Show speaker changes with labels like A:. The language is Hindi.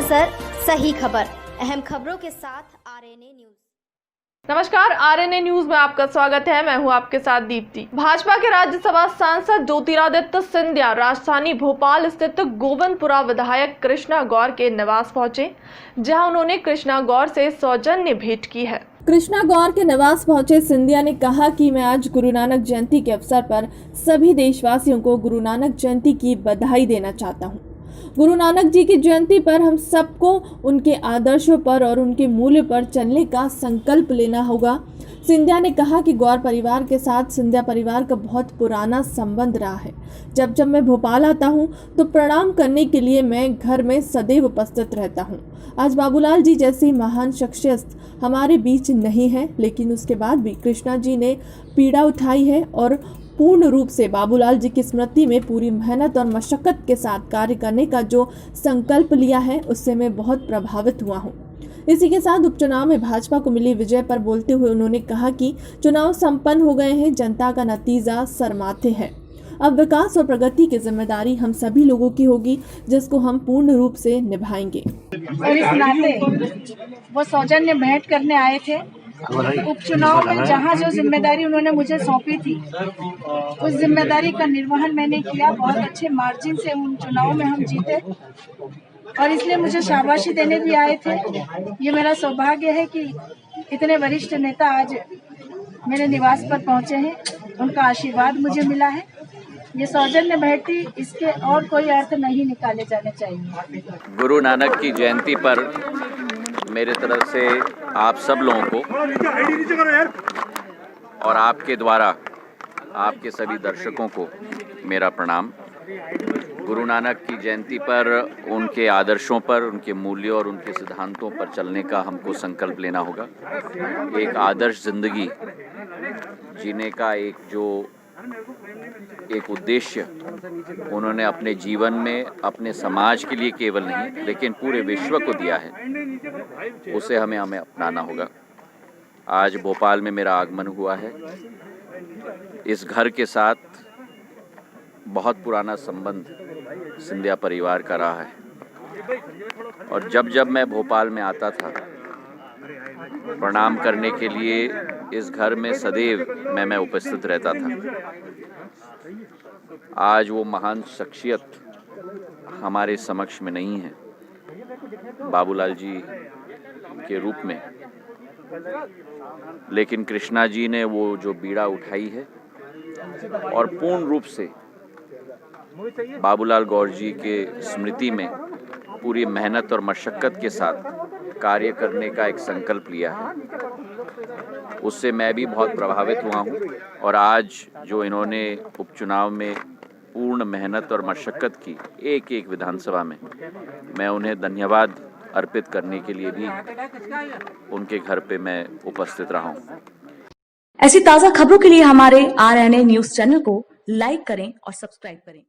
A: नजर सही खबर, अहम खबरों के साथ आरएनए न्यूज।
B: नमस्कार, आरएनए न्यूज में आपका स्वागत है। मैं हूं आपके साथ दीप्ति। भाजपा के राज्यसभा सांसद ज्योतिरादित्य सिंधिया राजधानी भोपाल स्थित गोविंदपुरा विधायक कृष्णा गौर के निवास पहुंचे, जहां उन्होंने कृष्णा गौर से सौजन्य भेंट की है। कृष्णा गौर के निवास पहुंचे सिंधिया ने कहा कि मैं आज गुरु नानक जयंती के अवसर पर सभी देशवासियों को गुरु नानक जयंती की बधाई देना चाहता हूं। गुरु नानक जी की जयंती पर हम सबको उनके आदर्शों पर और उनके मूल्य पर चलने का संकल्प लेना होगा। सिंधिया ने कहा कि गौर परिवार के साथ सिंधिया परिवार का बहुत पुराना संबंध रहा है। जब जब मैं भोपाल आता हूं तो प्रणाम करने के लिए मैं घर में सदैव उपस्थित रहता हूं। आज बाबूलाल जी जैसी महान शख्सियत हमारे बीच नहीं है, लेकिन उसके बाद भी कृष्णा जी ने पीड़ा उठाई है और पूर्ण रूप से बाबूलाल जी की स्मृति में पूरी मेहनत और मशक्कत के साथ कार्य करने का जो संकल्प लिया है, उससे मैं बहुत प्रभावित हुआ हूँ। इसी के साथ उपचुनाव में भाजपा को मिली विजय पर बोलते हुए उन्होंने कहा कि चुनाव संपन्न हो गए हैं, जनता का नतीजा सरमाथे है। अब विकास और प्रगति की जिम्मेदारी हम सभी लोगों की होगी, जिसको हम पूर्ण रूप से निभाएंगे।
C: और इस नाते वो सौजन्य भेंट करने आए थे। उपचुनाव में जहाँ जो जिम्मेदारी उन्होंने मुझे सौंपी थी, उस जिम्मेदारी का निर्वहन मैंने किया। बहुत अच्छे मार्जिन से उन चुनाव में हम जीते और इसलिए मुझे शाबाशी देने भी आए थे। ये मेरा सौभाग्य है कि इतने वरिष्ठ नेता आज मेरे निवास पर पहुंचे हैं, उनका आशीर्वाद मुझे मिला है। ये सौजन्य भेंट, इसके और कोई अर्थ नहीं निकाले जाने चाहिए।
D: गुरु नानक की जयंती पर मेरे तरफ से आप सब लोगों को और आपके द्वारा आपके सभी दर्शकों को मेरा प्रणाम। गुरु नानक की जयंती पर उनके आदर्शों पर, उनके मूल्यों और उनके सिद्धांतों पर चलने का हमको संकल्प लेना होगा। एक आदर्श जिंदगी जीने का एक उद्देश्य उन्होंने अपने जीवन में अपने समाज के लिए केवल नहीं लेकिन पूरे विश्व को दिया है, उसे हमें अपनाना होगा। आज भोपाल में मेरा आगमन हुआ है। इस घर के साथ बहुत पुराना संबंध सिंधिया परिवार का रहा है और जब जब मैं भोपाल में आता था प्रणाम करने के लिए, इस घर में सदैव मैं उपस्थित रहता था। आज वो महान शख्सियत हमारे समक्ष में नहीं है बाबूलाल जी के रूप में, लेकिन कृष्णा जी ने वो जो बीड़ा उठाई है और पूर्ण रूप से बाबूलाल गौर जी के स्मृति में पूरी मेहनत और मशक्कत के साथ कार्य करने का एक संकल्प लिया है, उससे मैं भी बहुत प्रभावित हुआ हूँ। और आज जो इन्होंने उपचुनाव में पूर्ण मेहनत और मशक्कत की एक एक विधानसभा में, मैं उन्हें धन्यवाद अर्पित करने के लिए भी उनके घर पे मैं उपस्थित रहा हूँ।
E: ऐसी ताज़ा खबरों के लिए हमारे आरएनए न्यूज चैनल को लाइक करें और सब्सक्राइब करें।